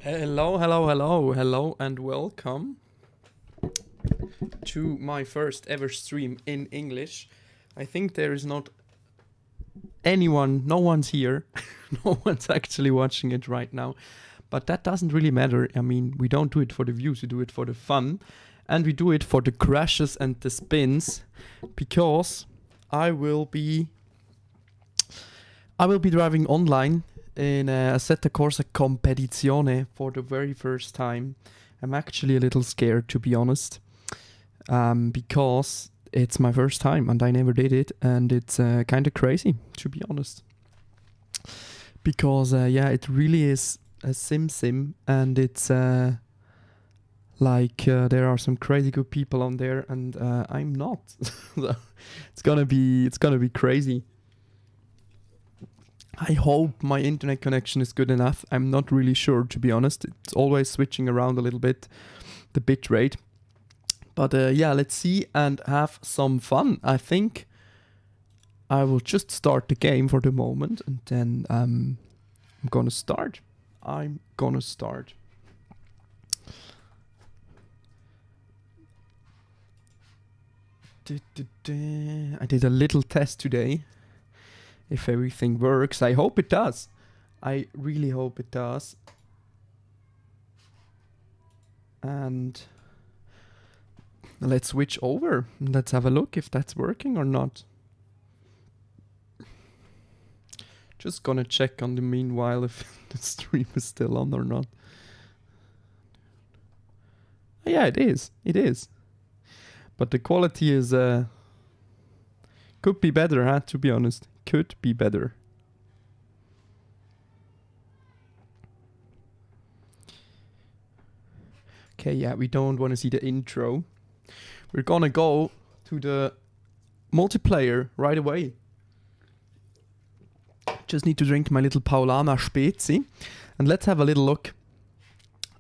Hello, and welcome to my first ever stream in English. I think there is not anyone, no one's here, no one's actually watching it right now, but that doesn't really matter. I mean, we don't do it for the views, we do it for the fun, and we do it for the crashes and the spins, because I will be driving online in a Assetto Corsa Competizione for the very first time. I'm actually a little scared, to be honest, because it's my first time and I never did it, and it's kind of crazy, to be honest. Because yeah, it really is a sim, and it's like there are some crazy good people on there, and I'm not. So it's gonna be crazy. I hope my internet connection is good enough. I'm not really sure, to be honest. It's always switching around a little bit, the bit rate. But yeah, let's see and have some fun. I think I will just start the game for the moment, and then I'm gonna start. I did a little test today. If everything works. I hope it does. I really hope it does. And let's switch over. Let's have a look if that's working or not. Just gonna check on the meanwhile if the stream is still on or not. Yeah, it is. It is. But the quality is could be better, huh? To be honest. Could be better. Okay, yeah, we don't want to see the intro. We're gonna go to the multiplayer right away. Just need to drink my little Paulaner Spezi. And let's have a little look.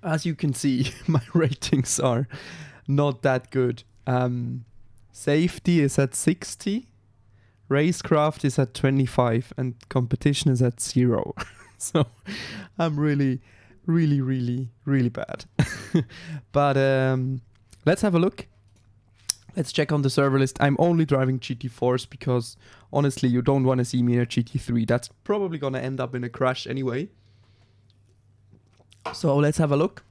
As you can see, my ratings are not that good. Safety is at 60. Racecraft is at 25 and competition is at 0. So I'm really bad. But let's have a look. Let's check on the server list. I'm only driving GT4s because honestly you don't want to see me in a GT3. That's probably gonna end up in a crash anyway. So let's have a look.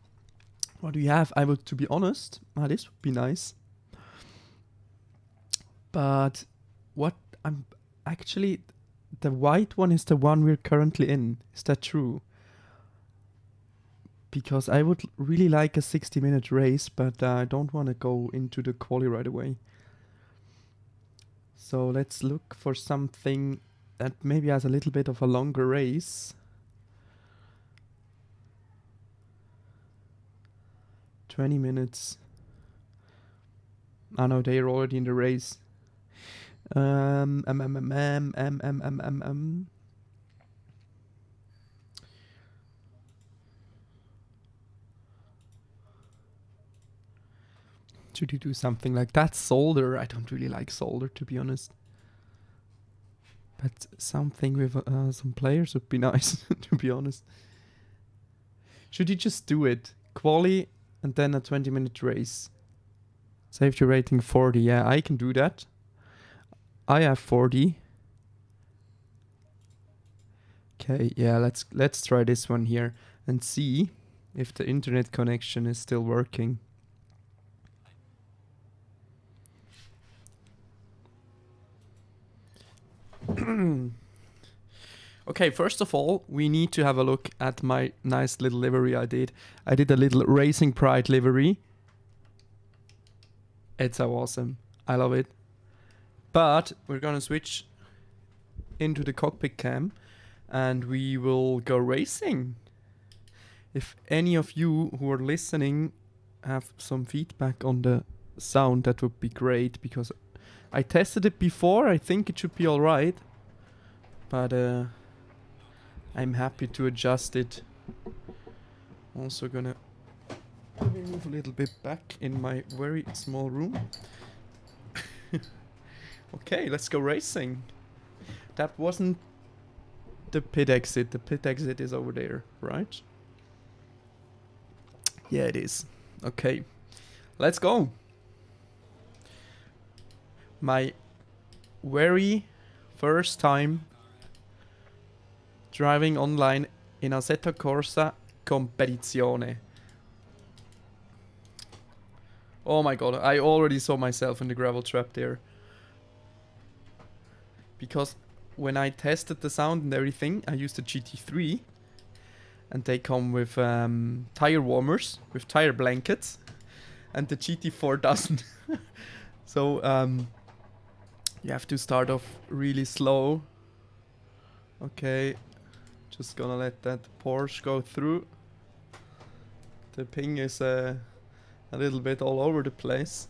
What do we have? I would, to be honest, this would be nice. But what I'm actually, the white one is the one we're currently in. Is that true? Because I would really like a 60-minute race, but I don't want to go into the quali right away. So let's look for something that maybe has a little bit of a longer race. 20 minutes. Oh no, they're already in the race. Should you do something like that? Solder. I don't really like solder, to be honest. But something with some players would be nice, to be honest. Should you just do it? Quali and then a 20-minute race. Safety rating 40. Yeah, I can do that. I have 40. Okay, yeah, let's try this one here and see if the internet connection is still working. Okay, first of all, we need to have a look at my nice little livery I did. I did a little Racing Pride livery. It's so awesome. I love it. But we're gonna switch into the cockpit cam and we will go racing. If any of you who are listening have some feedback on the sound, that would be great, because I tested it before. I think it should be alright. But I'm happy to adjust it. Also gonna move a little bit back in my very small room. Okay, let's go racing. That wasn't the pit exit. The pit exit is over there, right? Yeah, it is. Okay, let's go. My very first time driving online in Assetto Corsa Competizione. Oh my god, I already saw myself in the gravel trap there. Because when I tested the sound and everything, I used the GT3. And they come with tire warmers, with tire blankets. And the GT4 doesn't. So you have to start off really slow. Okay, just gonna let that Porsche go through. The ping is a little bit all over the place.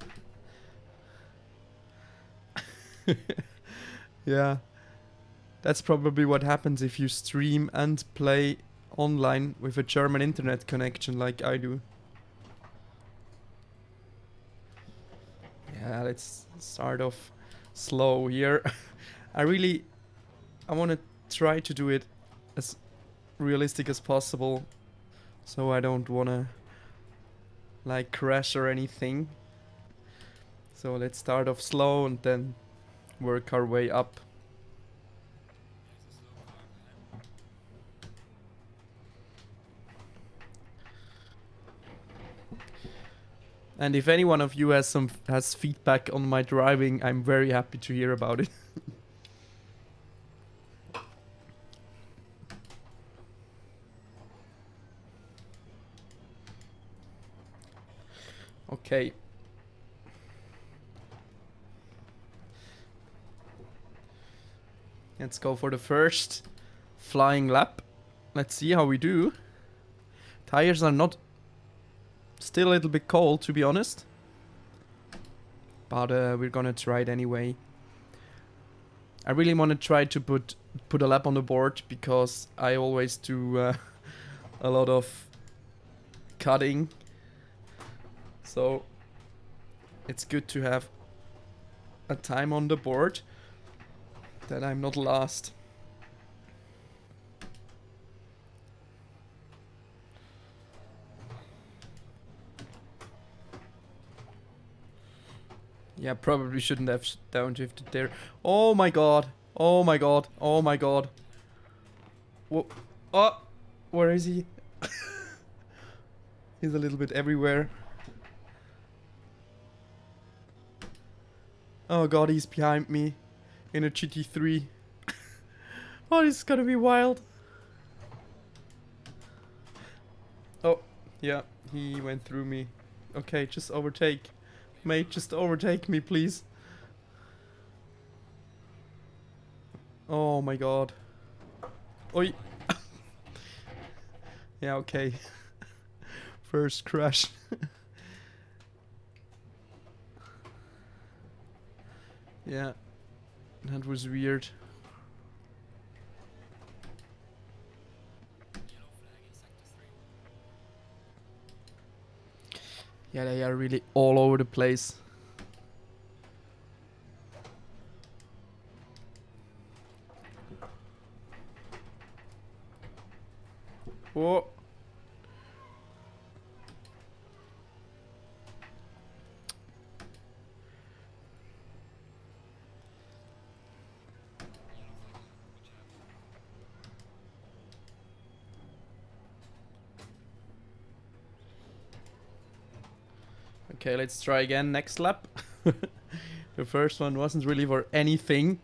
Yeah, that's probably what happens if you stream and play online with a German internet connection like I do. Yeah, let's start off slow here. I want to try to do it as realistic as possible, so I don't want to like crash or anything. So let's start off slow and then work our way up. And if any one of you has feedback on my driving, I'm very happy to hear about it. Okay. Let's go for the first flying lap. Let's see how we do. Tires are not still a little bit cold, to be honest. But we're gonna try it anyway. I really want to try to put a lap on the board because I always do a lot of cutting. So it's good to have a time on the board that I'm not last. Yeah, probably shouldn't have downshifted there. Oh my god. Oh my god. Oh my god. Whoa. Oh, where is he? He's a little bit everywhere. Oh god, he's behind me in a GT3. Oh, this is gonna be wild. Oh, yeah, he went through me. Okay, just overtake. Mate, just overtake me, please. Oh my god. Oi. Yeah, okay. First crash. Yeah, that was weird. Yeah, they are really all over the place. Whoa. Okay, let's try again next lap. The first one wasn't really for anything.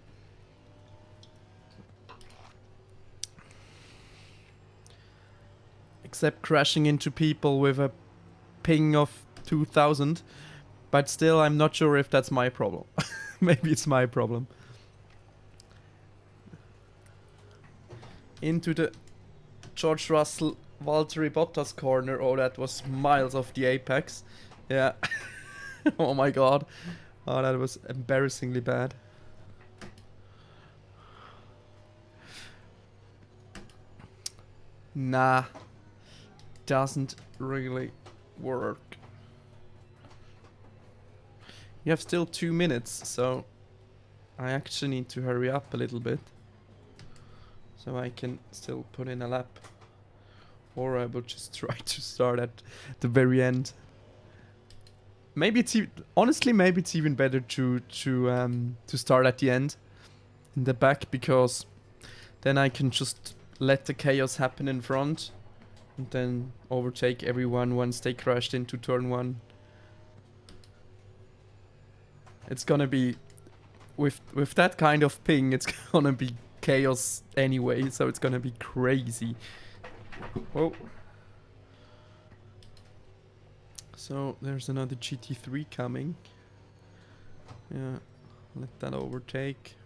Except crashing into people with a ping of 2000. But still, I'm not sure if that's my problem. Maybe it's my problem. Into the George Russell Valtteri Bottas corner. Oh, that was miles off the apex. Yeah. Oh my god. Oh, that was embarrassingly bad. Nah. Doesn't really work. You have still 2 minutes, so I actually need to hurry up a little bit. So I can still put in a lap. Or I will just try to start at the very end. Maybe it's honestly, maybe it's even better to start at the end, in the back, because then I can just let the chaos happen in front, and then overtake everyone once they crashed into turn 1. It's gonna be with that kind of ping. It's gonna be chaos anyway, so it's gonna be crazy. Whoa. So there's another GT3 coming. Yeah, let that overtake.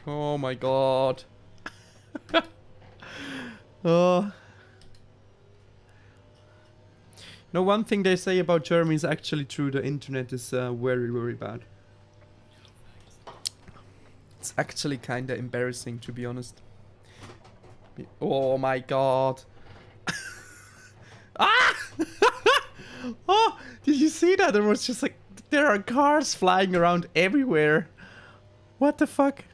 Oh my god. Oh. No, one thing they say about Germany is actually true. The internet is very, very bad. It's actually kind of embarrassing, to be honest. Oh my god. Ah! Oh, did you see that? There was just like, there are cars flying around everywhere. What the fuck?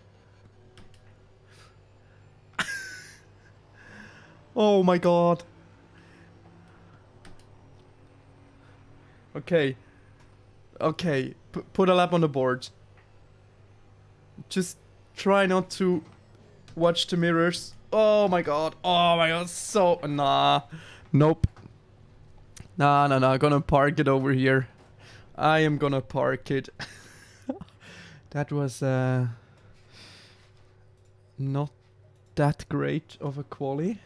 Oh my god. Okay. Okay, put a lap on the board. Just try not to watch the mirrors. Oh my god. Oh my god. So, nah. Nope. Nah, I'm gonna park it over here. I am gonna park it. That was not that great of a quali.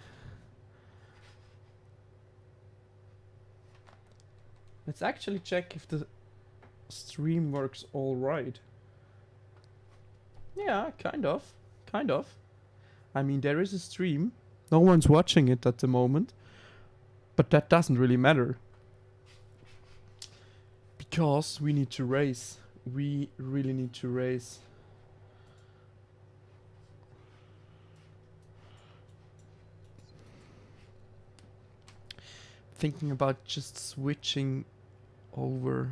Let's actually check if the stream works all right. Yeah, kind of. Kind of. I mean, there is a stream. No one's watching it at the moment. But that doesn't really matter. Because we need to race. We really need to race. Thinking about just switching over.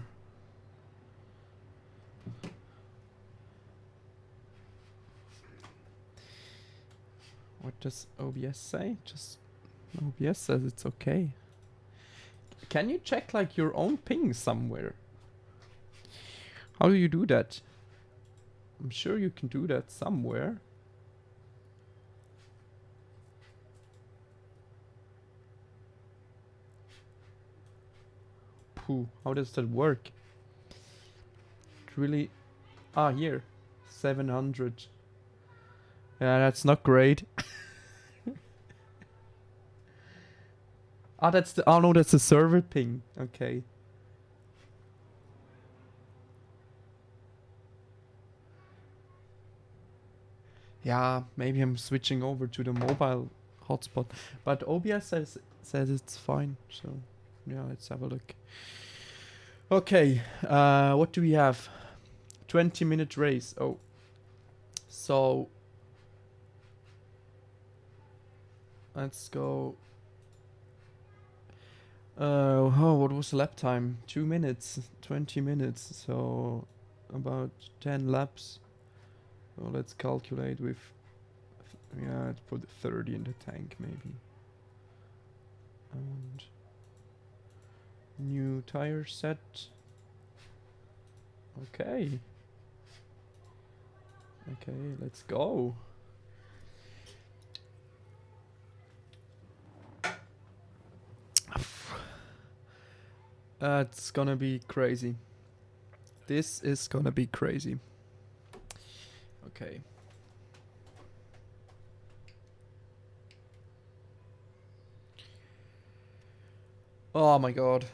What does OBS say? Just OBS says it's okay. Can you check like your own ping somewhere? How do you do that? I'm sure you can do that somewhere. Pooh, how does that work? It really... Ah, here. 700. Yeah, that's not great. Ah, that's the... Oh no, that's the server ping. Okay. Yeah, maybe I'm switching over to the mobile hotspot. But OBS says it's fine. So, yeah, let's have a look. Okay, what do we have? 20-minute race. Oh. So... Let's go... oh, what was the lap time? 2 minutes, 20 minutes, so about 10 laps. So let's calculate with, yeah, let's put 30 in the tank maybe. And new tire set. Okay. Okay, let's go. It's gonna be crazy. This is gonna be crazy. Okay. Oh my god.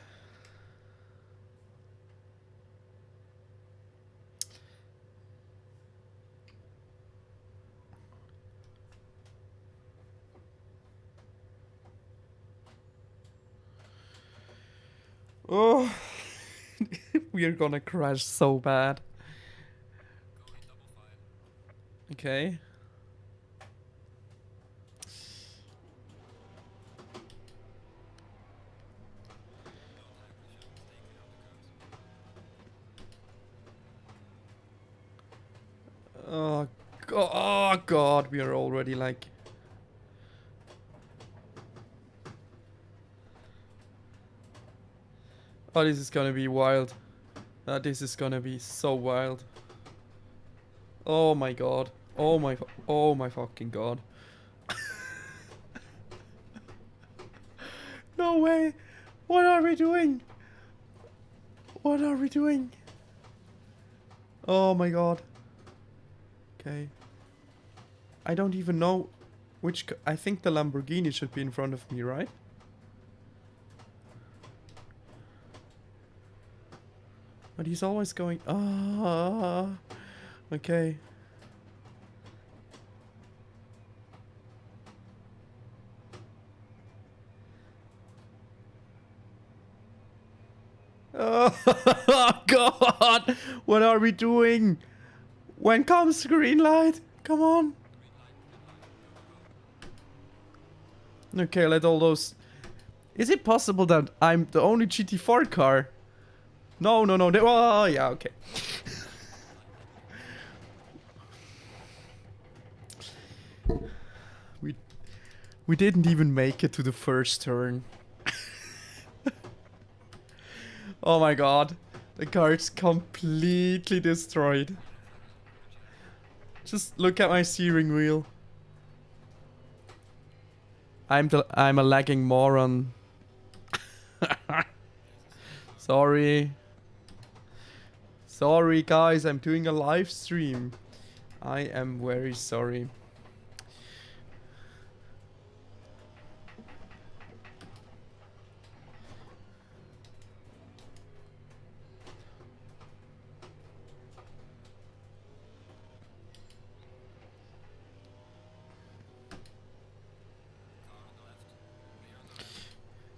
Oh, we are gonna crash so bad. Okay. Oh Oh god, we are already like... Oh, this is gonna be wild. This is gonna be so wild. Oh my god. Oh my fucking god. No way. What are we doing? What are we doing? Oh my god. Okay. I don't even know which... I think the Lamborghini should be in front of me, right? But he's always going... Ah. Okay. Oh god! What are we doing? When comes green light? Come on. Okay, let all those... Is it possible that I'm the only GT4 car? No. Oh, yeah, okay. We didn't even make it to the first turn. Oh my god. The car's completely destroyed. Just look at my steering wheel. I'm a lagging moron. Sorry. Sorry guys, I'm doing a live stream. I am very sorry.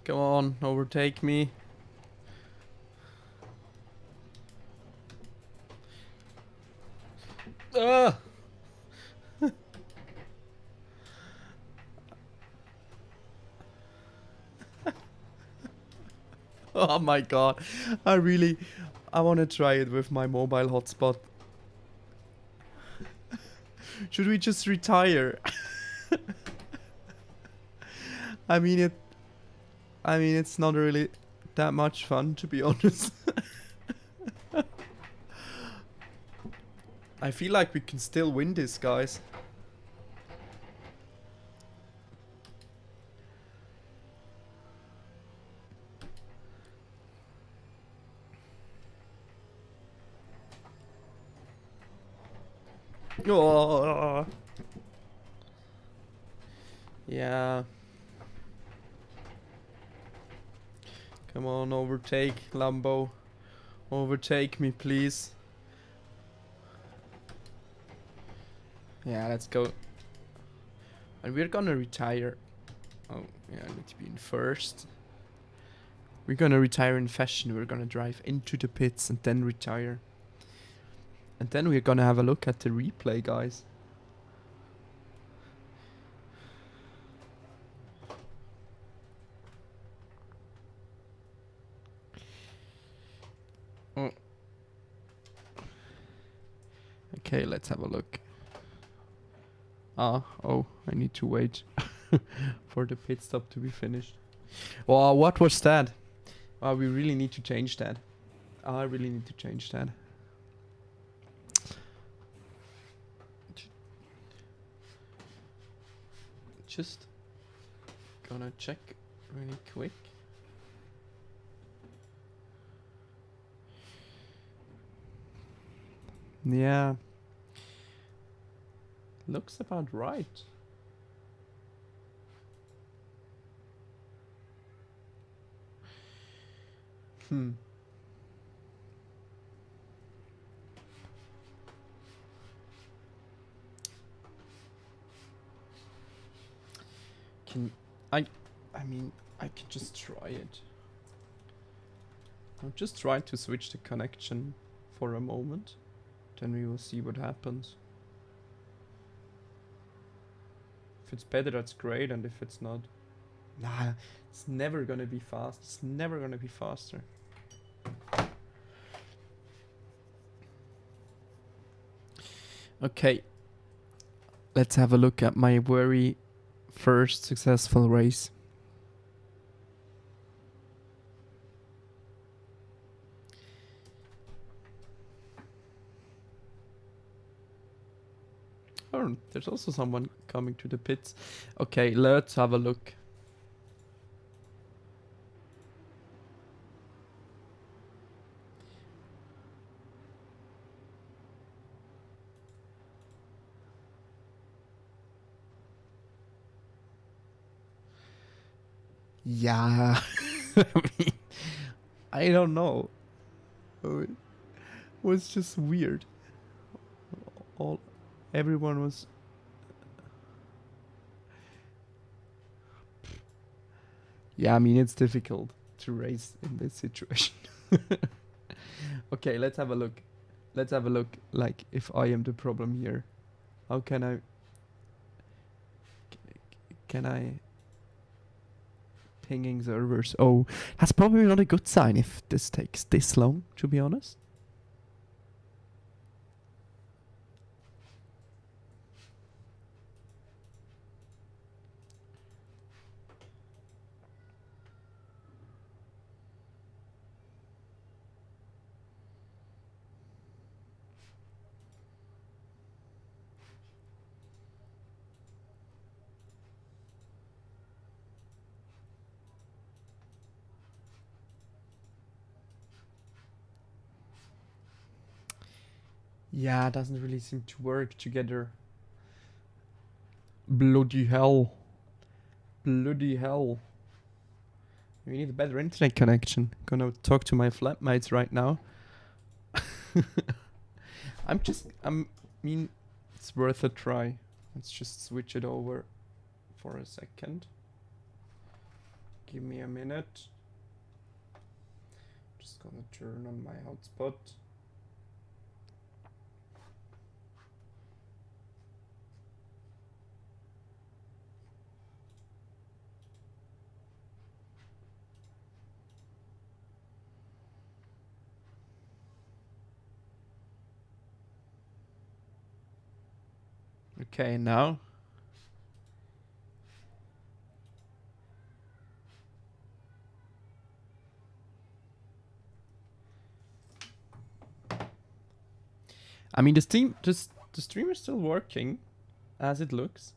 Come on, overtake me. Ah! Oh my god. I want to try it with my mobile hotspot. Should we just retire? I mean it's not really that much fun, to be honest. I feel like we can still win this, guys. Oh. Yeah. Come on, overtake, Lambo. Overtake me, please. Yeah, let's go. And we're gonna retire. Oh, yeah, I need to be in first. We're gonna retire in fashion. We're gonna drive into the pits and then retire. And then we're gonna have a look at the replay, guys. Oh. Okay, let's have a look. Oh, I need to wait for the pit stop to be finished. Wow, what was that? Oh, we really need to change that. I really need to change that. Just gonna check really quick. Yeah. Looks about right. I mean, I can just try it. I'll just try to switch the connection for a moment. Then we will see what happens. If it's better, that's great, and if it's not... Nah, it's never gonna be fast. It's never gonna be faster. Okay. let's have a look at my very first successful race. Oh, there's also someone coming to the pits. Okay, let's have a look. Yeah, I mean, I don't know. It was just weird. Everyone was. Yeah, I mean, it's difficult to race in this situation. Okay, let's have a look. Let's have a look, like, if I am the problem here. How can I... Can I... Pinging servers. Oh, that's probably not a good sign if this takes this long, to be honest. Yeah, it doesn't really seem to work together. Bloody hell. Bloody hell. We need a better internet connection. Gonna talk to my flatmates right now. I mean, it's worth a try. Let's just switch it over for a second. Give me a minute. Just gonna turn on my hotspot. Okay, now. I mean, the stream is still working, as it looks.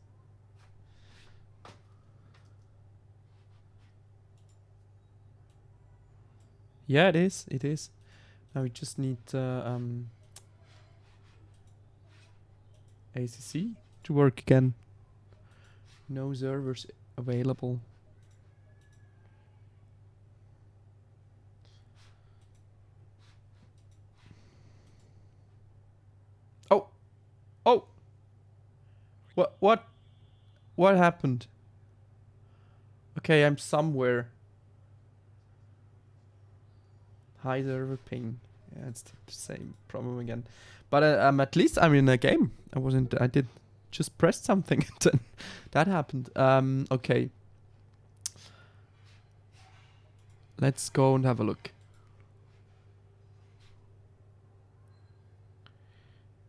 Yeah, it is. It is. Now we just need ACC to work again. No servers available. Oh, oh. What happened? Okay, I'm somewhere. High server ping. Yeah, it's the same problem again. But at least I'm in a game. I did just press something and then that happened. Okay. Let's go and have a look.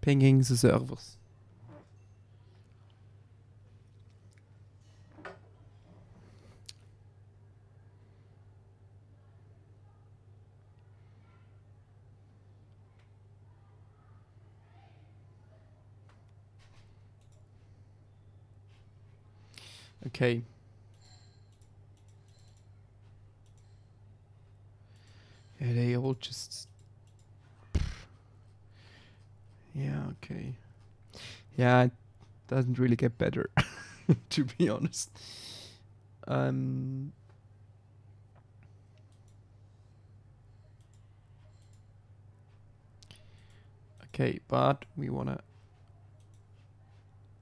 Pinging the servers. Okay. Yeah, they all just... Yeah, okay. Yeah, it doesn't really get better, to be honest. Okay, but we wanna...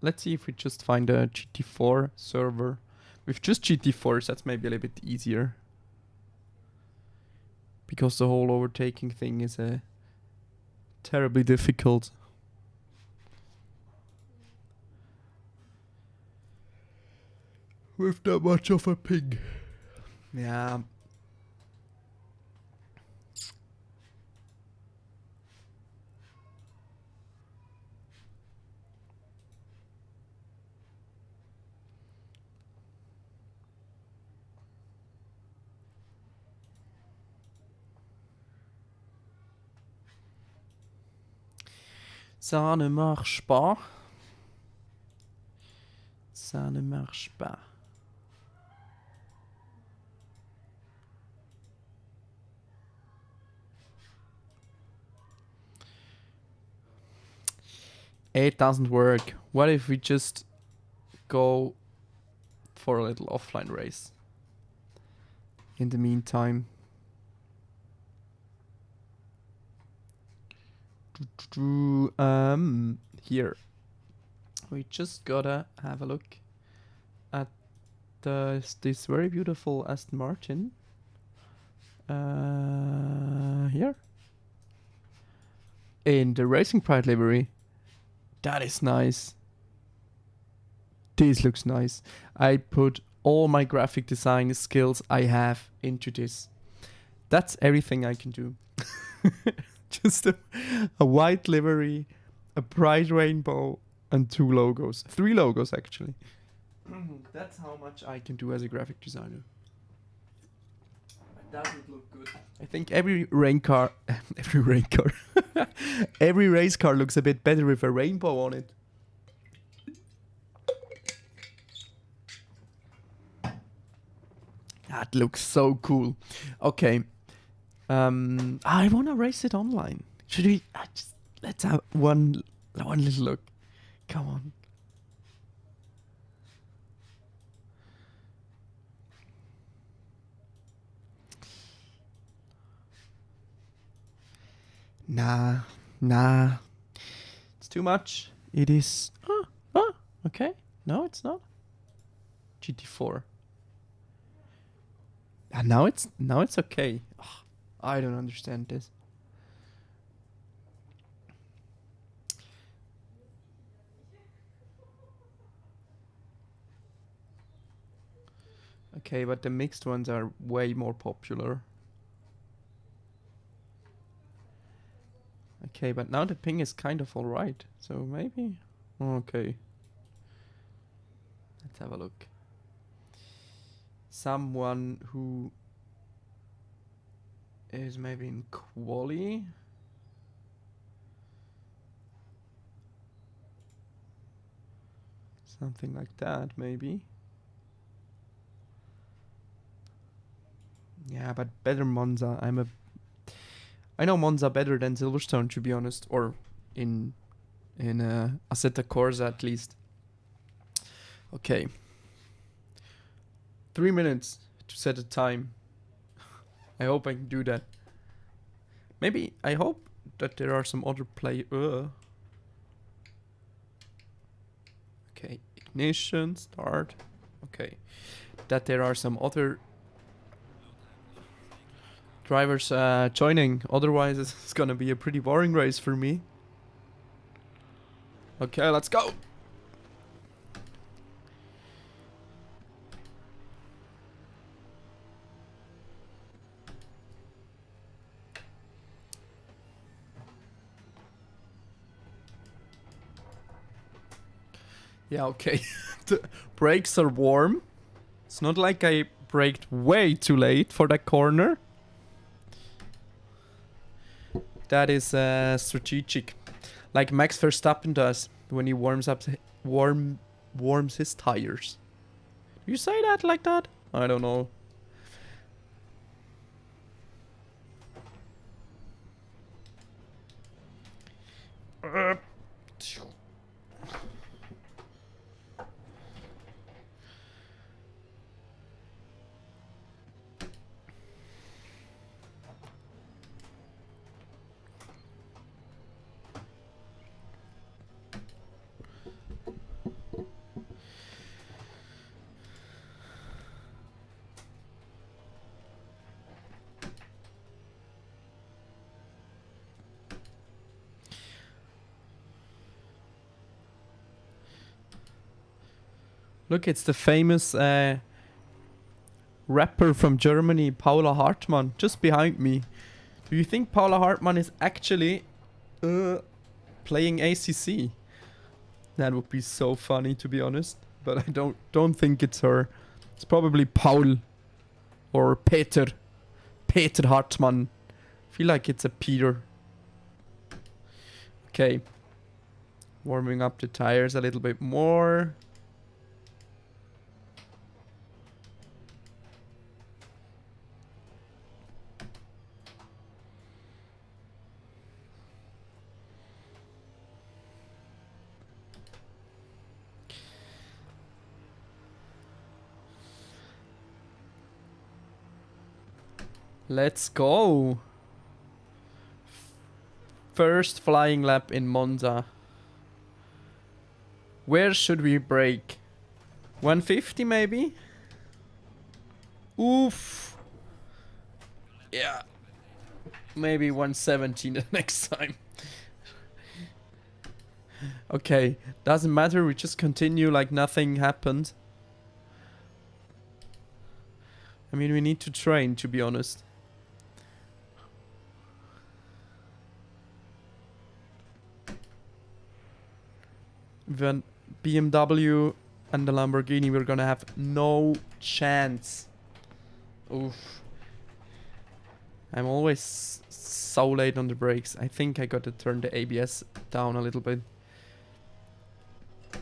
Let's see if we just find a GT4 server. With just GT4s, that's maybe a little bit easier. Because the whole overtaking thing is terribly difficult. With that much of a ping. Yeah. Ça ne marche pas. Ça ne marche pas. It doesn't work. What if we just go for a little offline race? In the meantime. Here. We just gotta have a look at this very beautiful Aston Martin. Here. In the Racing Pride livery. That is nice. This looks nice. I put all my graphic design skills I have into this. That's everything I can do. Just a white livery, a bright rainbow, and 2 logos. 3 logos, actually. That's how much I can do as a graphic designer. It doesn't look good. I think every race car looks a bit better with a rainbow on it. That looks so cool. Okay. I wanna race it online. Should we? Let's have one little look. Come on. Nah. It's too much. It is. Okay. No, it's not. GT4. And now it's okay. Ugh, I don't understand this. Okay, but the mixed ones are way more popular. Okay, but now the ping is kind of alright. So maybe... Okay. Let's have a look. Someone who is maybe in quali. Something like that, maybe. Yeah, but better Monza. I know Monza better than Silverstone, to be honest, or in Assetto Corsa at least. Okay. 3 minutes to set a time. I hope I can do that. Maybe I hope that there are some other Okay, ignition, start. Okay, that there are some other drivers joining. Otherwise, it's gonna be a pretty boring race for me. Okay, let's go. Yeah, okay. The brakes are warm. It's not like I braked way too late for that corner. That is strategic. Like Max Verstappen does when he warms his tires. Do you say that like that? I don't know. Look, it's the famous rapper from Germany, Paula Hartmann, just behind me. Do you think Paula Hartmann is actually playing ACC? That would be so funny, to be honest. But I don't think it's her. It's probably Paul or Peter Hartmann. I feel like it's a Peter. Okay. Warming up the tires a little bit more. Let's go. First flying lap in Monza. Where should we brake? 150 maybe? Oof. Yeah. Maybe 170 the next time. Okay, doesn't matter, we just continue like nothing happened. I mean, we need to train, to be honest. When BMW and the Lamborghini, we're gonna have no chance. Oof. I'm always so late on the brakes. I think I gotta turn the ABS down a little bit.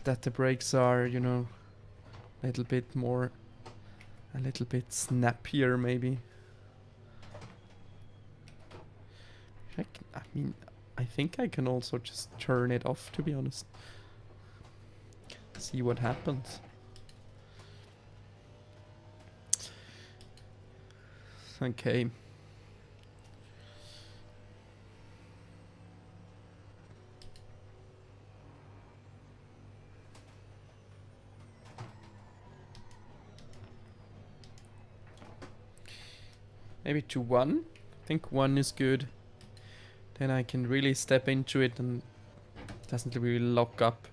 That the brakes are, you know, a little bit snappier maybe. I mean, I think I can also just turn it off, to be honest. See what happens. Okay. Maybe to 1. I think 1 is good. Then I can really step into it and it doesn't really lock up.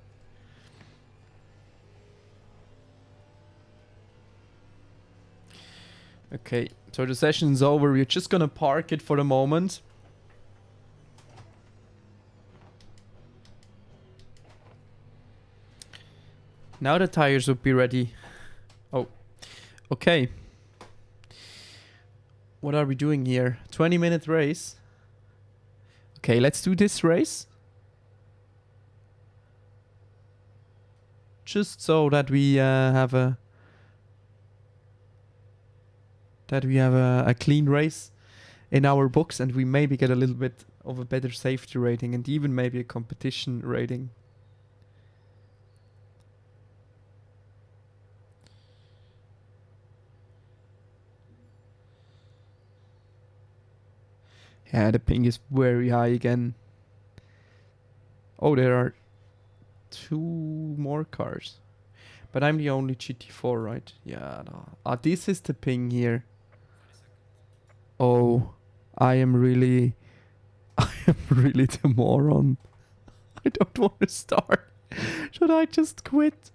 Okay, so the session's over. We're just gonna park it for the moment. Now the tires would be ready. Oh, okay. What are we doing here? 20-minute race. Okay, let's do this race. Just so that we have a clean race in our books, and we maybe get a little bit of a better safety rating and even maybe a competition rating. Yeah, the ping is very high again. Oh, there are 2 more cars. But I'm the only GT4, right? Yeah. No. This is the ping here. Oh, I am really the moron. I don't want to start. Should I just quit?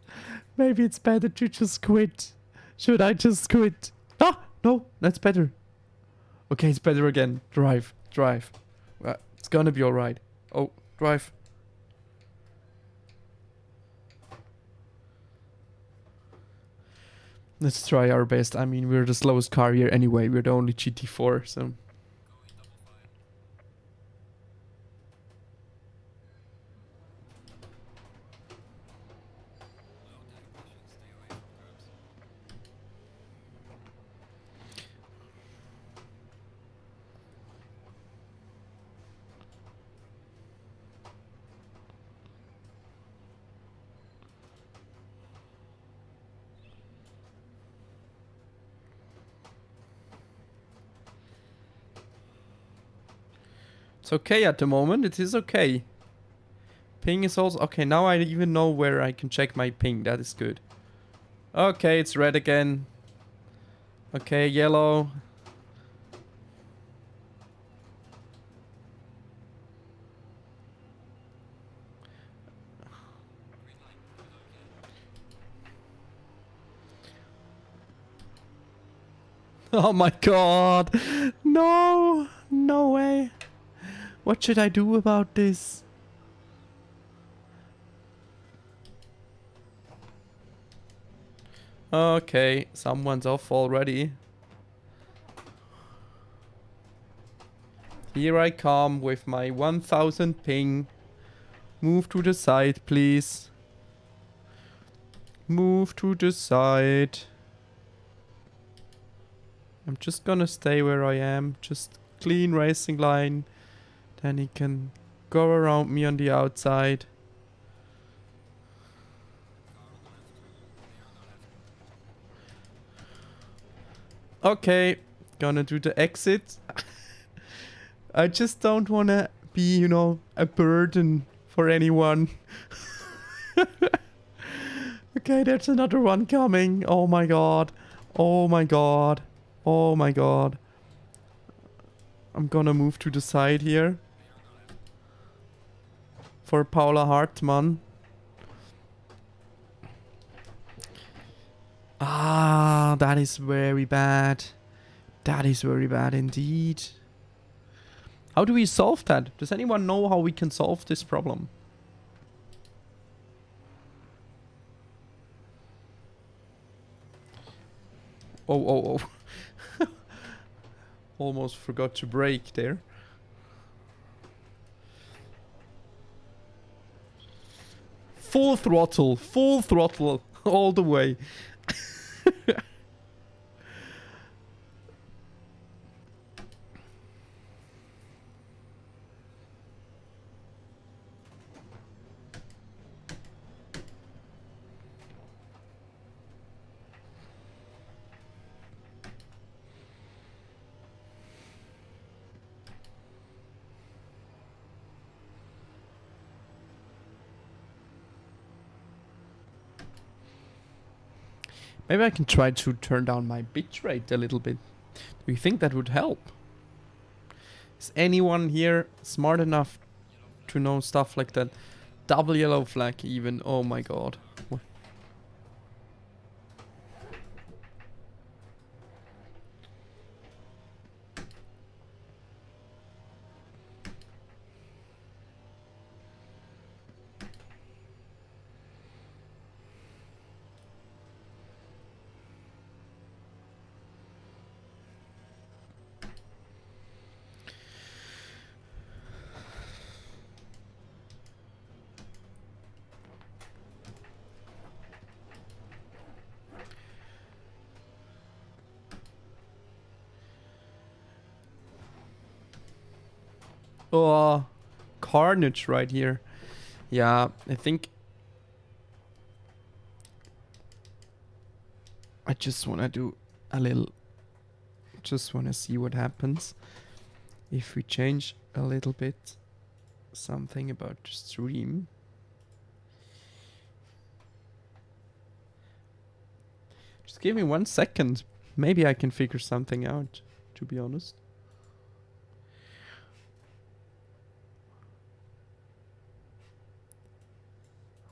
Maybe it's better to just quit. Should I just quit? Ah, no, that's better. Okay, it's better again. Drive. It's gonna be alright. Oh, drive. Let's try our best. I mean, we're the slowest car here anyway. We're the only GT4, so... It's okay at the moment. It is okay. Ping is also... Okay, now I even know where I can check my ping. That is good. Okay, it's red again. Okay, yellow. Oh my god. No. No way. What should I do about this? Okay, someone's off already. Here I come with my 1000 ping. Move to the side, please. Move to the side. I'm just gonna stay where I am. Just clean racing line. Then he can go around me on the outside. Okay, gonna do the exit. I just don't wanna be, you know, a burden for anyone. Okay, there's another one coming. Oh my god. Oh my god. Oh my god. I'm gonna move to the side here. For Paula Hartmann. Ah, that is very bad. That is very bad indeed. How do we solve that? Does anyone know how we can solve this problem? Oh, oh, oh. Almost forgot to brake there. Full throttle all the way. Maybe I can try to turn down my bitrate a little bit. Do you think that would help? Is anyone here smart enough to know stuff like that? Double yellow flag even. Oh my god. Oh, carnage right here. Yeah, I think I just want to do a little... Just want to see what happens if we change a little bit something about the stream. Just give me 1 second. Maybe I can figure something out, to be honest.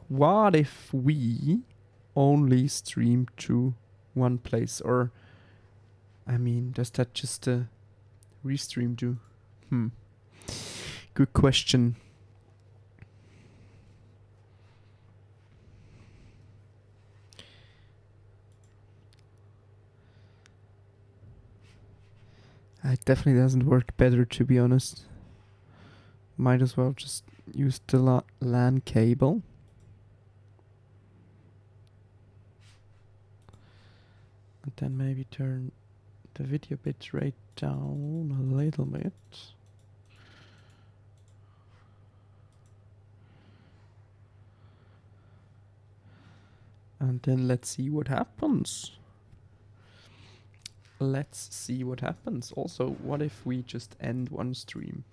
What if we only stream to one place? Or, I mean, does that just restream do? Good question. It definitely doesn't work better, to be honest. Might as well just use the LAN cable. And then maybe turn the video bitrate down a little bit. And then let's see what happens. Let's see what happens. Also, what if we just end one stream?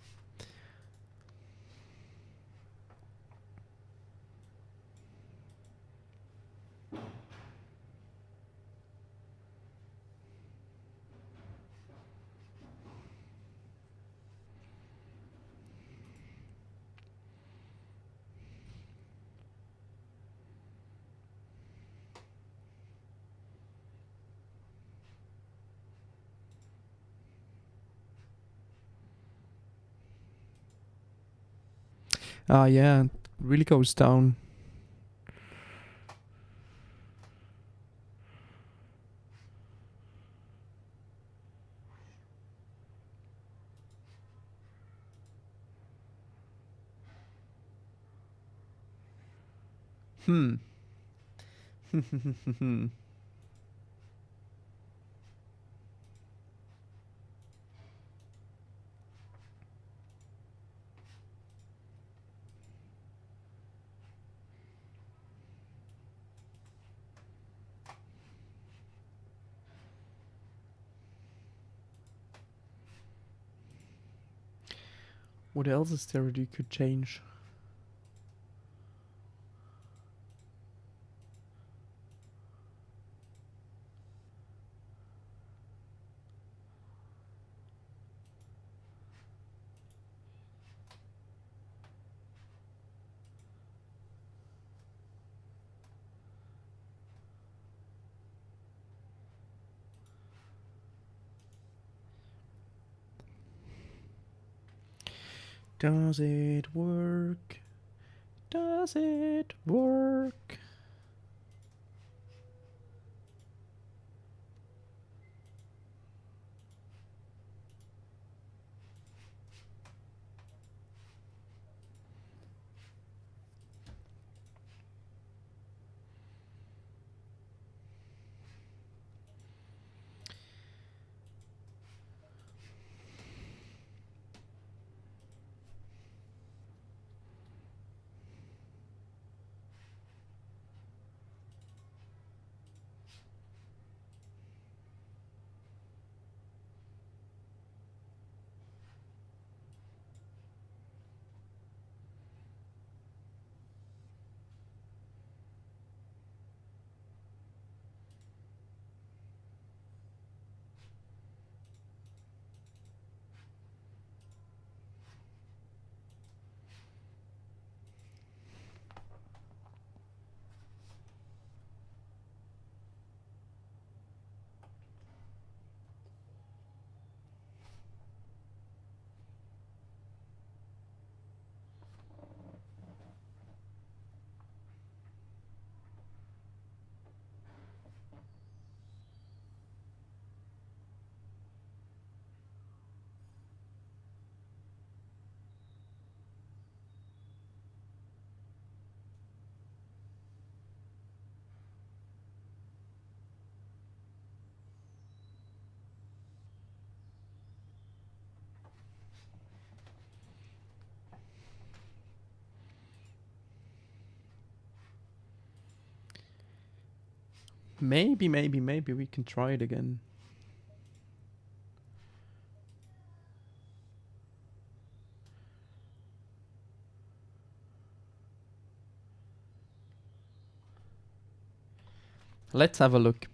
Ah, yeah, it really goes down. What else is there that you could change? Does it work? Does it work? Maybe we can try it again. Let's have a look.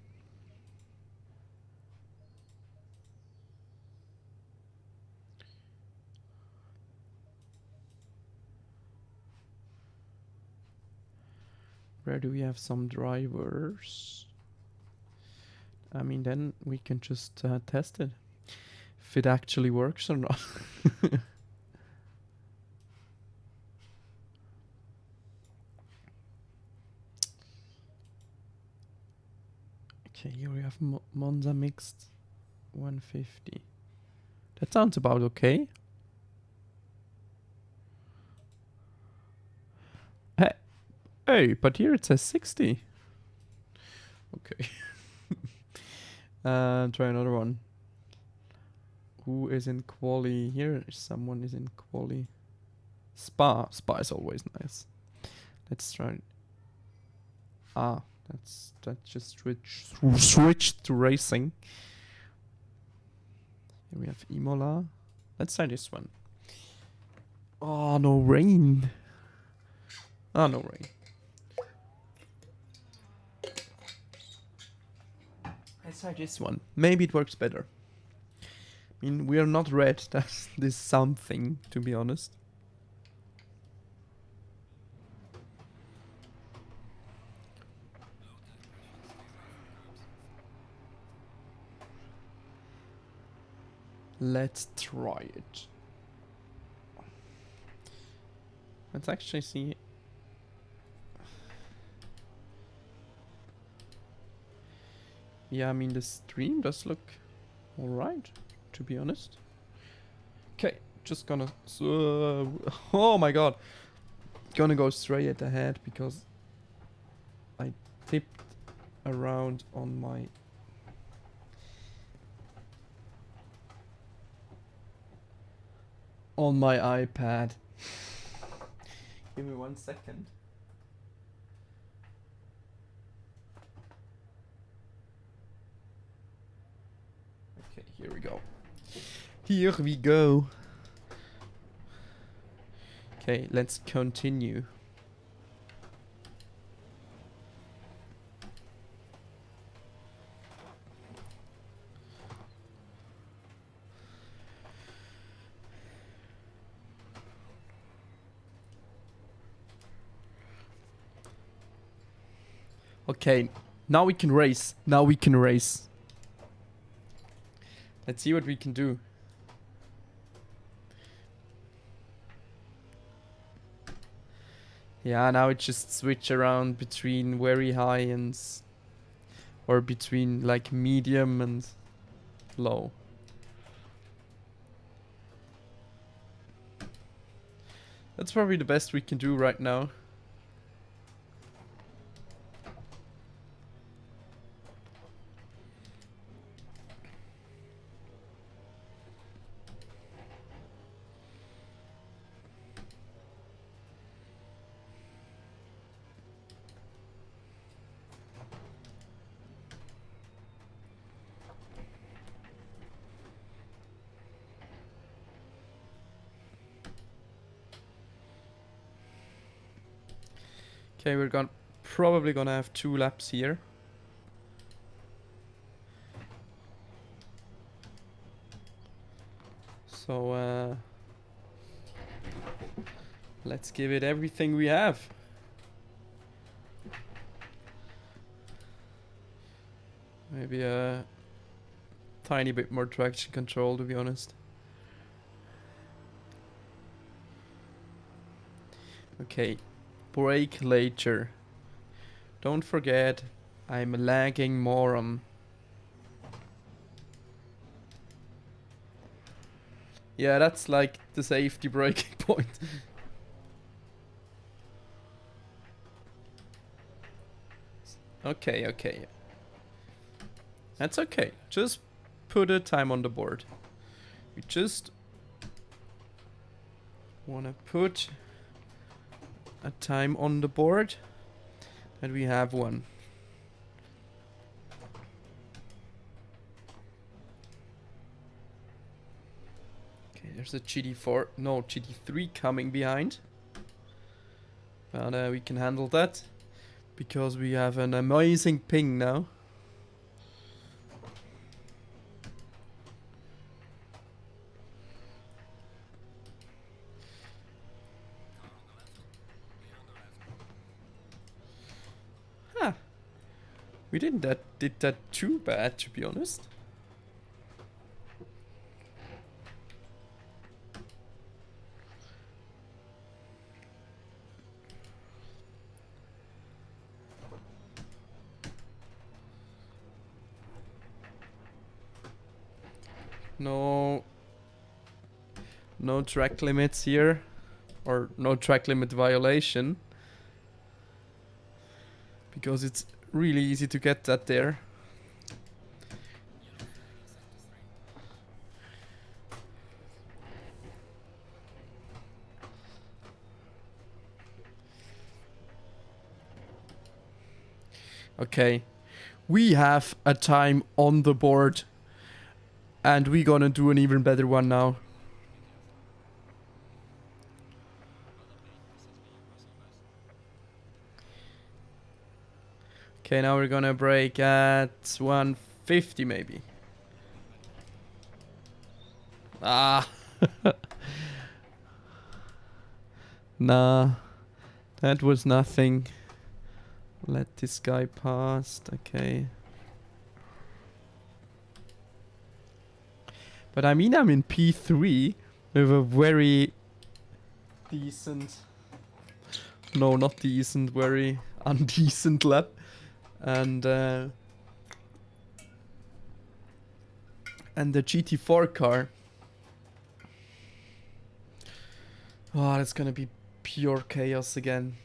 Where do we have some drivers? I mean, then we can just test it. If it actually works or not. Okay, here we have Monza mixed 150. That sounds about okay. Hey, but here it says 60. Okay. Try another one. Who is in quali? Here, someone is in quali. Spa. Spa is always nice. Let's try it. Ah, that just switched to racing. Here we have Imola. Let's try this one. Oh, no rain. Ah, no rain. Let's try this one. Maybe it works better. I mean, we are not red. That's this something, to be honest. Let's try it. Let's actually see. Yeah, I mean, the stream does look alright, to be honest. Okay, just gonna... oh my god. Gonna go straight ahead because flipped around on my iPad. Give me 1 second. Okay, here we go. Here we go. Okay, let's continue. Okay, now we can race. Now we can race. Let's see what we can do. Yeah, now it just switch around between very high and or between like medium and low. That's probably the best we can do right now. Okay, we're probably gonna have 2 laps here. So let's give it everything we have. Maybe a tiny bit more traction control, to be honest. Okay, brake later. Don't forget, I'm lagging moron. Yeah, that's like the safety braking point. Okay, okay. That's okay. Just put a time on the board. We just wanna put a time on the board, and we have one. Okay, there's a GT4, no, GT3 coming behind. But we can handle that because we have an amazing ping now. We did that too bad, to be honest. No track limits here, or no track limit violation, because it's really easy to get that there. Okay, we have a time on the board, and we're gonna do an even better one now. Okay, now we're gonna brake at 150 maybe. Ah. Nah, that was nothing. Let this guy past, okay. But I mean, I'm in P3 with a very decent, no, not decent, very undecent lap. And the GT4 car. Oh, that's gonna be pure chaos again.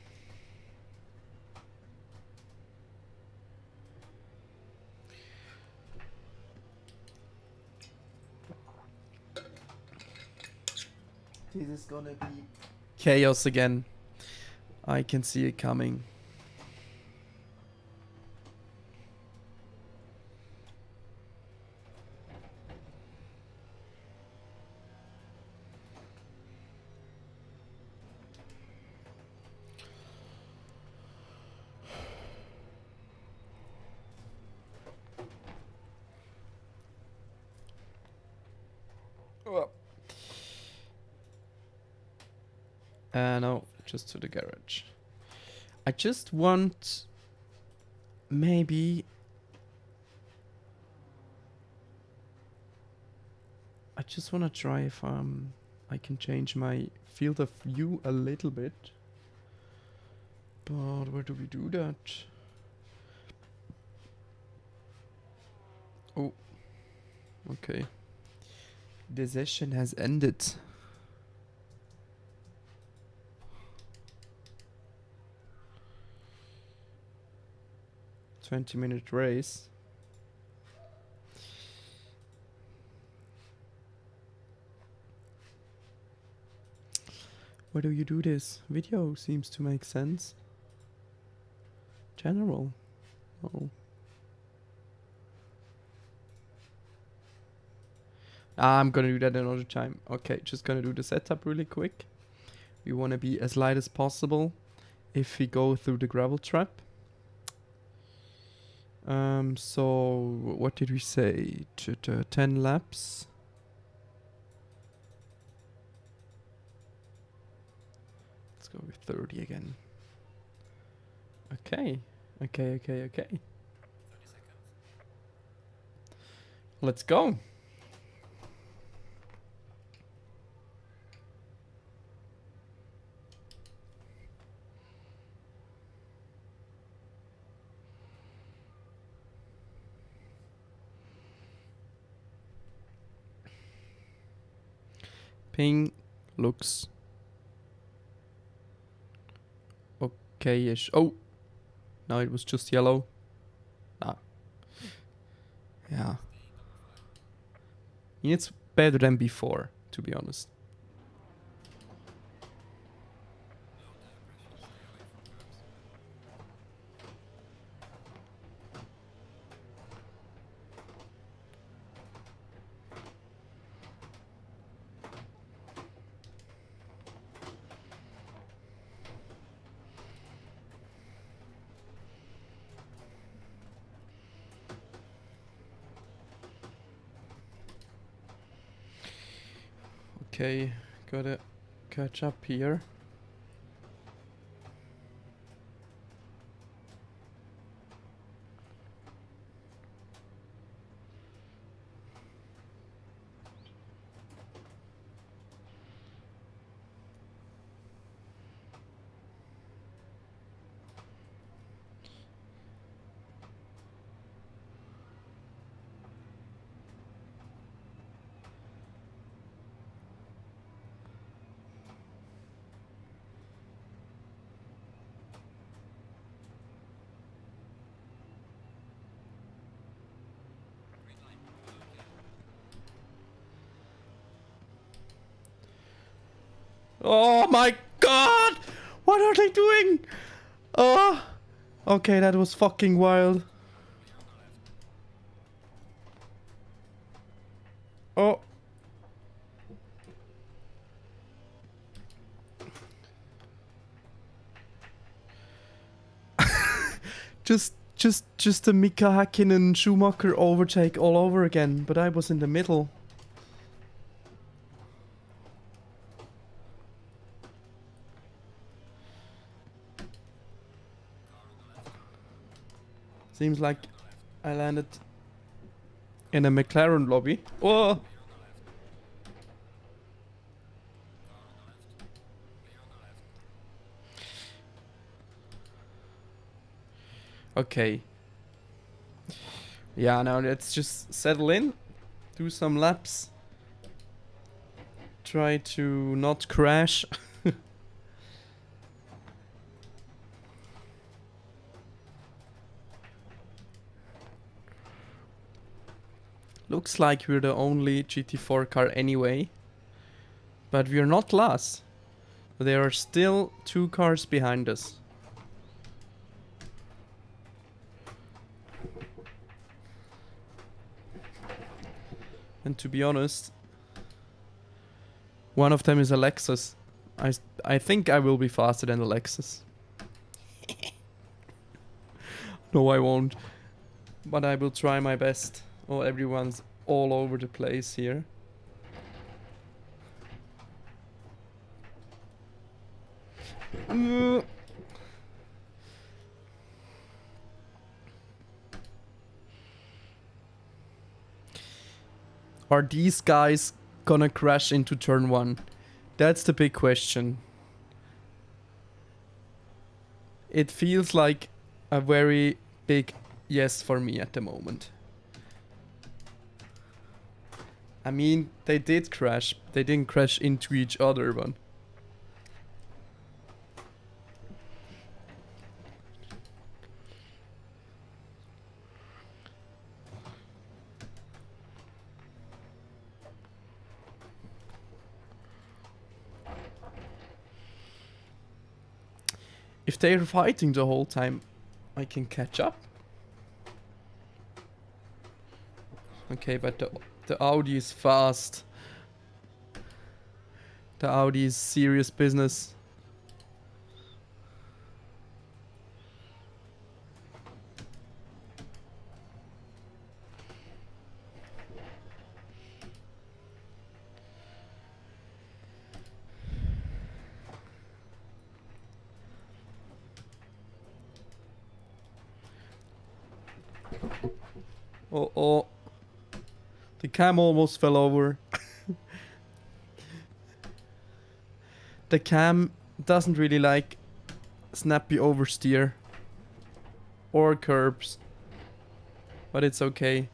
This is gonna be chaos again. I can see it coming. No, just to the garage. I just want maybe I just want to try if I can change my field of view a little bit. But where do we do that? Oh, okay. The session has ended. "20-minute race." Why do you do this? Video seems to make sense. General. Oh. I'm gonna do that another time. Okay, just gonna do the setup really quick. We wanna be as light as possible if we go through the gravel trap. So what did we say? 10 laps. Let's go with 30 again. Okay. Okay. 30 seconds. Let's go. Ping looks okay-ish. Oh, no, it was just yellow. Ah, yeah. It's better than before, to be honest. Okay, gotta catch up here. Oh my god! What are they doing? Oh! Okay, that was fucking wild. Oh. Just a Mika Hakkinen Schumacher overtake all over again, but I was in the middle. Seems like I landed in a McLaren lobby. Oh! Okay. Yeah, now let's just settle in, do some laps, try to not crash. Looks like we're the only GT4 car anyway, But we are not last. There are still 2 cars behind us. And to be honest, one of them is a Lexus. I think I will be faster than the Lexus. No, I won't. But I will try my best. Oh, everyone's all over the place here. Are these guys gonna crash into turn 1? That's the big question. It feels like a very big yes for me at the moment. I mean, they did crash. They didn't crash into each other, but... if they're fighting the whole time, I can catch up. Okay, but the Audi is fast. The Audi is serious business. Oh. The cam almost fell over. The cam doesn't really like snappy oversteer or curbs, but it's okay.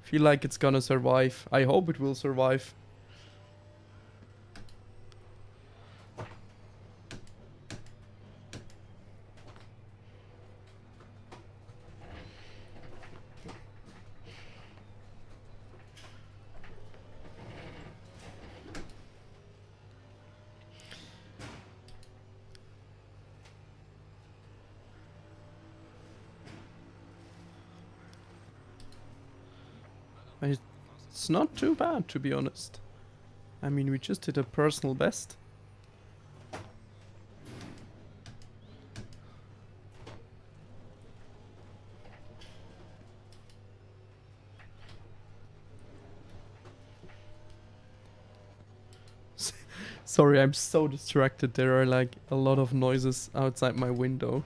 Feel like it's gonna survive. I hope it will survive. It's not too bad, to be honest. I mean, we just did a personal best. Sorry, I'm so distracted. There are like a lot of noises outside my window.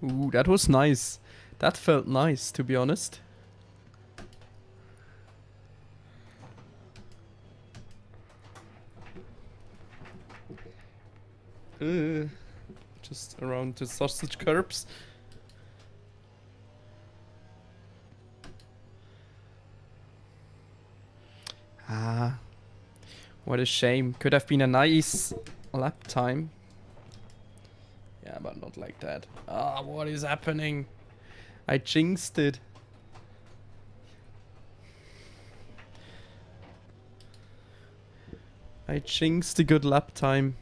Ooh, that was nice. That felt nice, to be honest. Just around the sausage curbs. Ah, what a shame. Could have been a nice lap time. Yeah, but not like that. Ah, what is happening? I jinxed it. I jinxed a good lap time.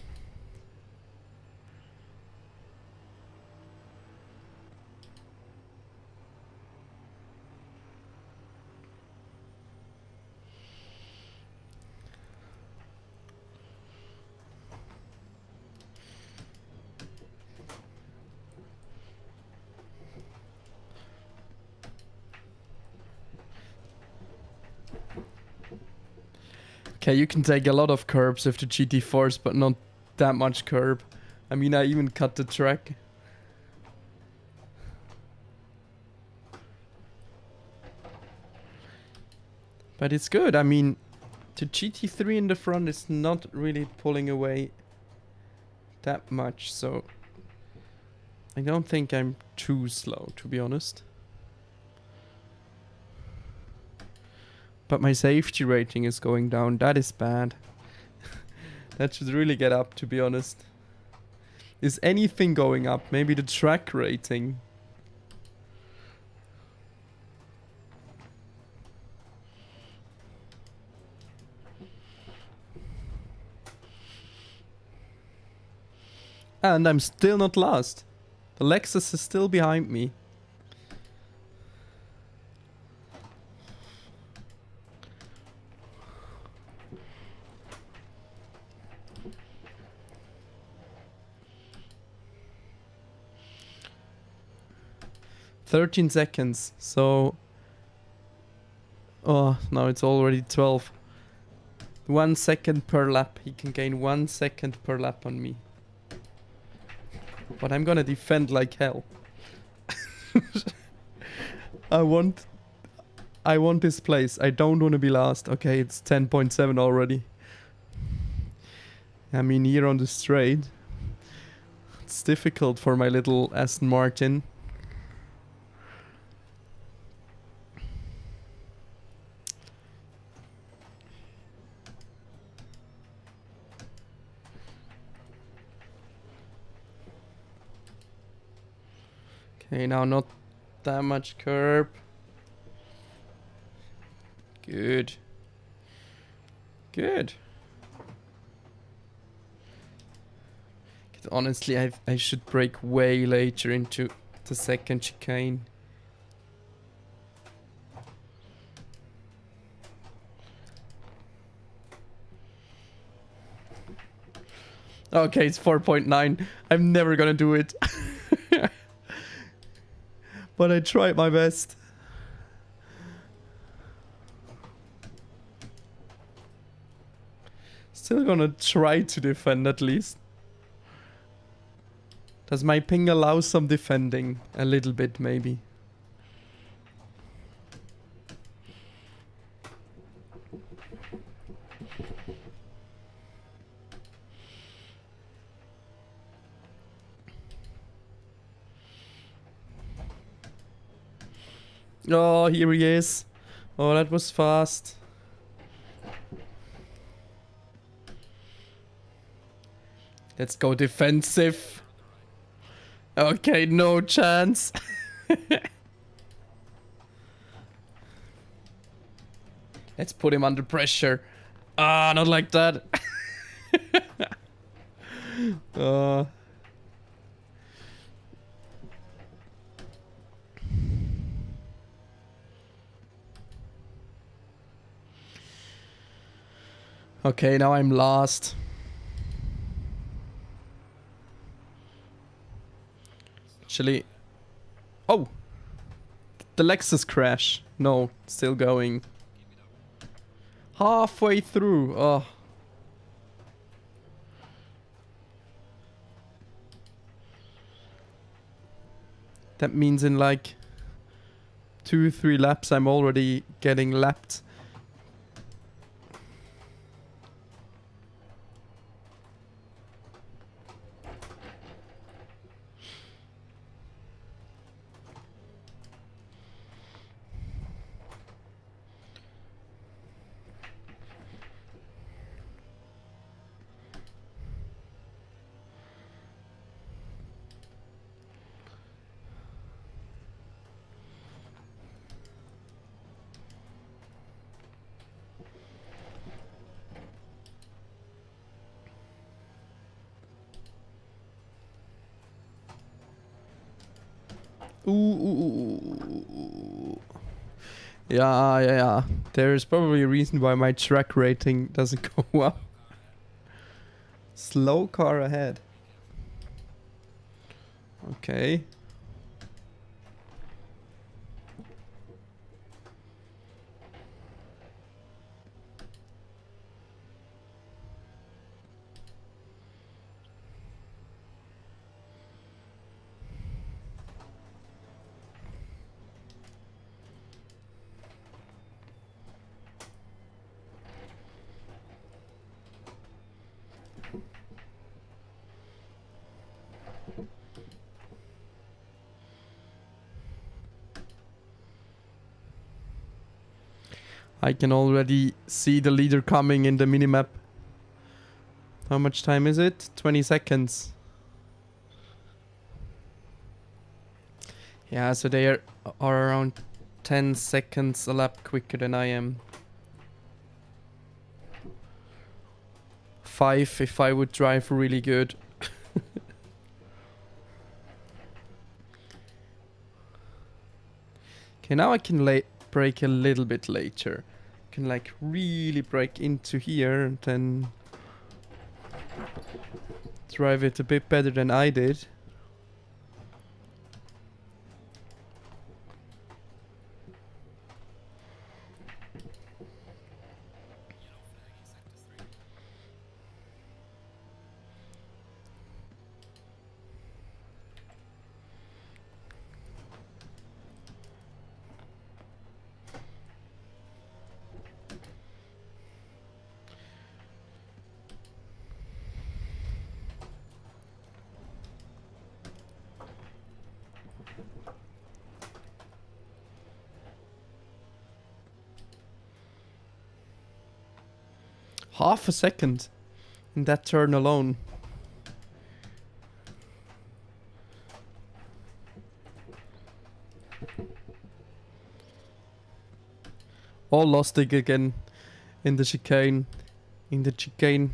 Okay, you can take a lot of curbs with the GT4s, but not that much curb. I mean, I even cut the track. But it's good. I mean, the GT3 in the front is not really pulling away that much, so I don't think I'm too slow, to be honest. But my safety rating is going down. That is bad. That should really get up, to be honest. Is anything going up? Maybe the track rating. And I'm still not last. The Lexus is still behind me. $13 seconds, so... Oh, now it's already 12. 1 second per lap. He can gain 1 second per lap on me. But I'm gonna defend like hell. I want this place. I don't want to be last. Okay, it's 10.7 already. I mean, here on the straight, it's difficult for my little Aston Martin. Okay, now not that much curb. Good. Good. Honestly, I should brake way later into the second chicane. Okay, it's 4.9. I'm never gonna do it. But I tried my best. Still gonna try to defend at least. Does my ping allow some defending? A little bit, maybe. Oh, here he is. Oh, that was fast. Let's go defensive. Okay, no chance. Let's put him under pressure. Ah, not like that. Okay, now I'm last. Actually... Oh! The Lexus crash. No, still going. Halfway through. Oh. That means in like 2-3 laps I'm already getting lapped. Ooh. Yeah. There is probably a reason why my track rating doesn't go up. Slow car ahead. Okay. I can already see the leader coming in the minimap. How much time is it? 20 seconds. Yeah, so they are around 10 seconds a lap quicker than I am. 5 if I would drive really good. Okay, now I can brake a little bit later. Can like really brake into here and then drive it a bit better than I did. Half a second in that turn alone. All lost it again in the chicane. In the chicane.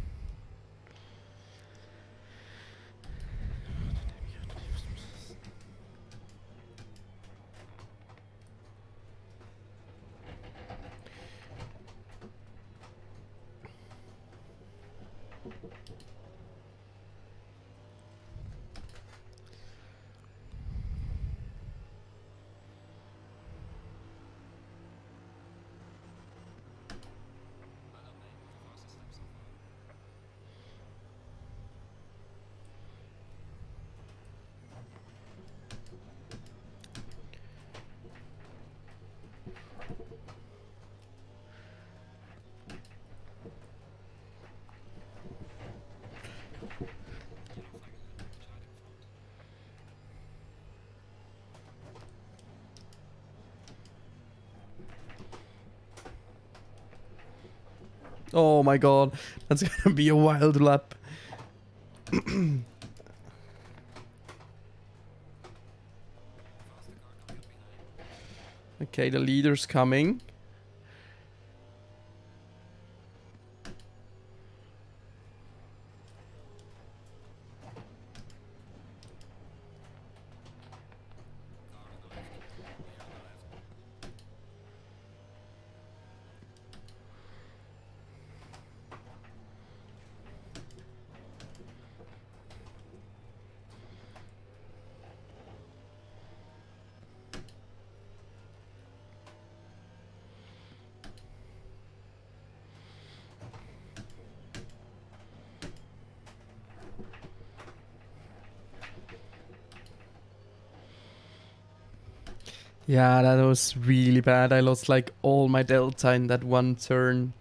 Oh my god, that's gonna be a wild lap. Okay, the leader's coming. Yeah, that was really bad. I lost like all my delta in that one turn.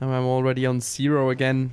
Now I'm already on 0 again.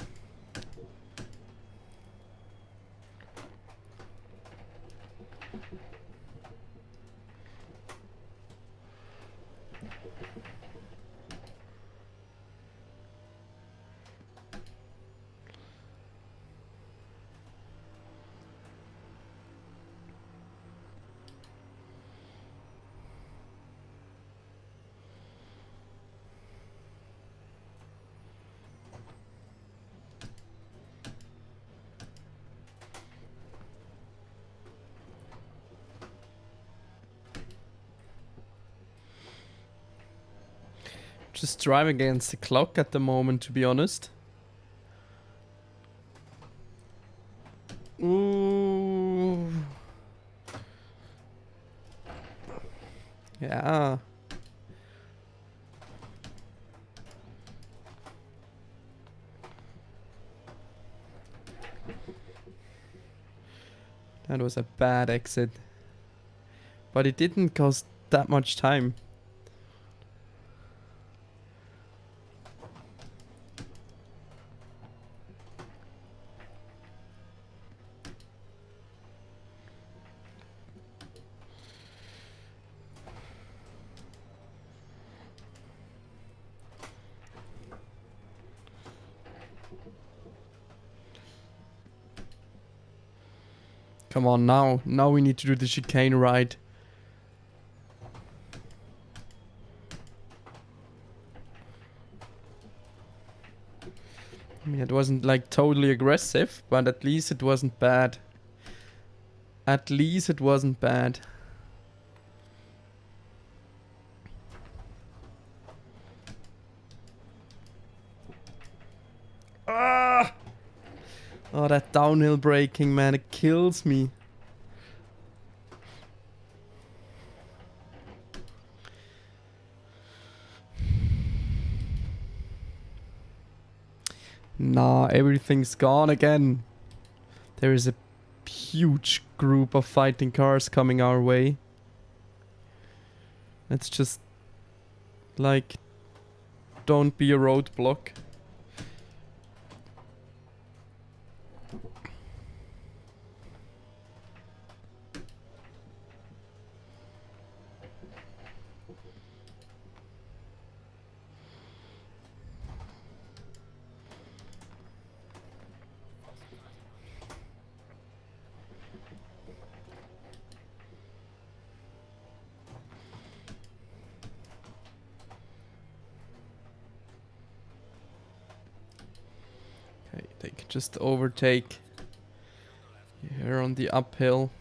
Just drive against the clock at the moment, to be honest. Ooh. Yeah. That was a bad exit. But it didn't cost that much time. Come on, now. Now we need to do the chicane right. I mean, it wasn't like totally aggressive, but at least it wasn't bad. At least it wasn't bad. Ah! Oh, that downhill braking, man, it kills me. Nah, everything's gone again. There is a huge group of fighting cars coming our way. Let's just, like, don't be a roadblock. Okay, they can just overtake here on the uphill.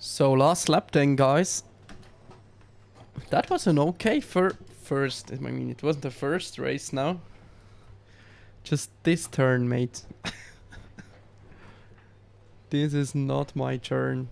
So last lap then, guys. That was an okay first. I mean, it wasn't the first race now. Just this turn, mate. This is not my turn.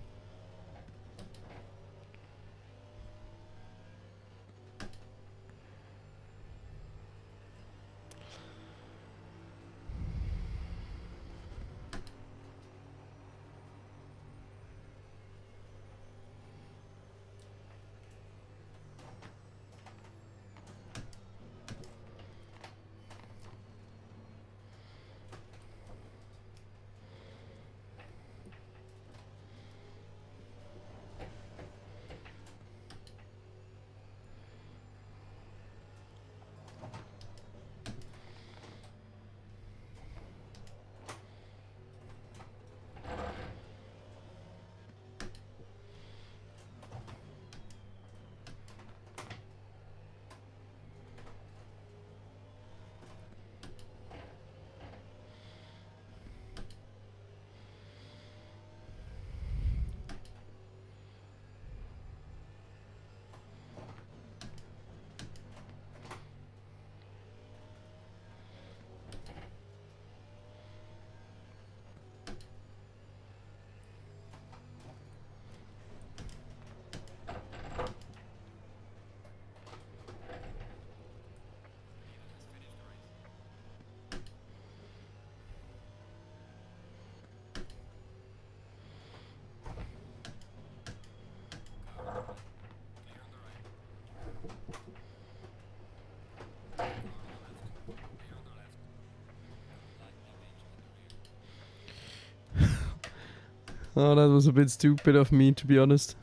Oh, that was a bit stupid of me, to be honest.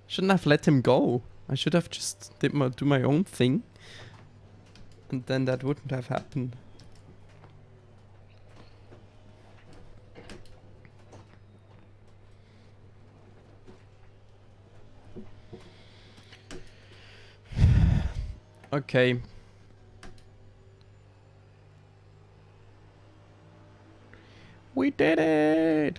Shouldn't have let him go. I should have just do my own thing. And then that wouldn't have happened. Okay. We did it!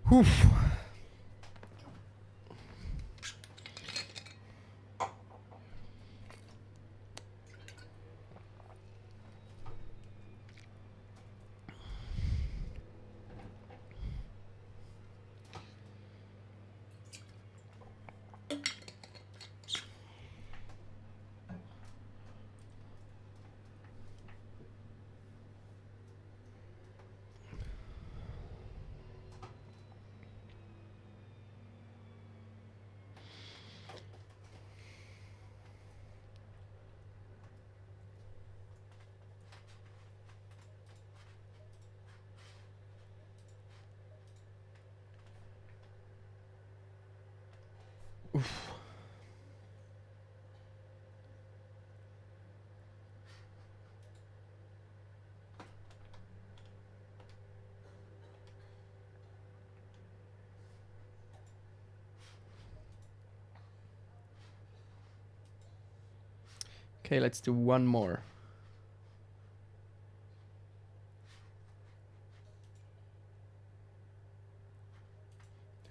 Whew. Oof. Okay, let's do one more.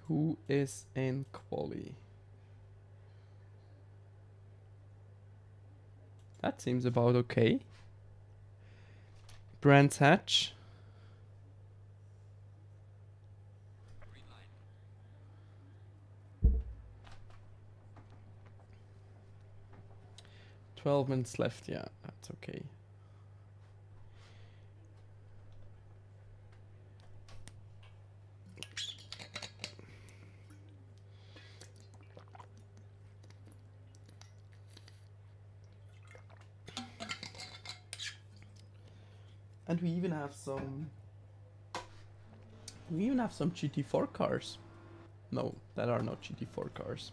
Who is in quali? That seems about okay. Brands Hatch. Green line. 12 minutes left, yeah, that's okay. And we even have some GT4 cars. No, that are not GT4 cars.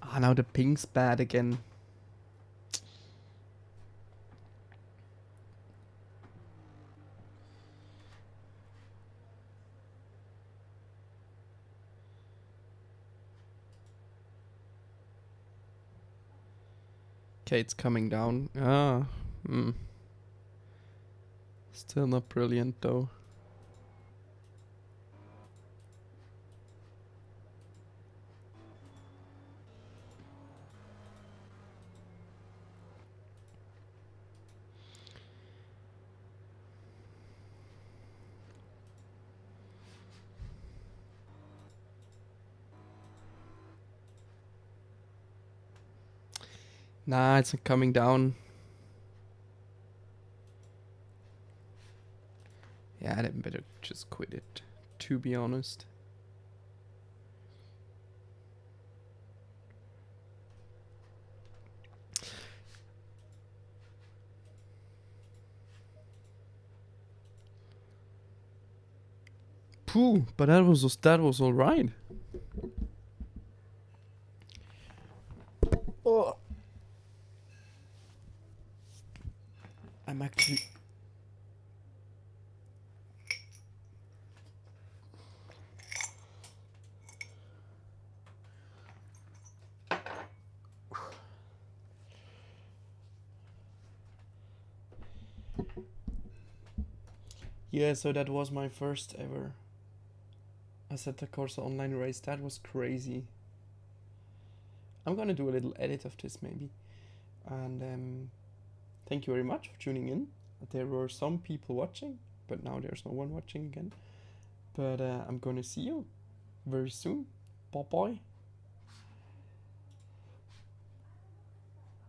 Ah, now the ping's bad again. Okay, it's coming down. Ah, still not brilliant though. Nah, it's not coming down. Yeah, I better just quit it, to be honest. Pooh, but that was all right. Oh, I'm actually. Yeah, so that was my first ever Assetto Corsa online race. That was crazy. I'm gonna do a little edit of this maybe. And thank you very much for tuning in. There were some people watching, but now there's no one watching again. But I'm gonna see you very soon. Bye bye.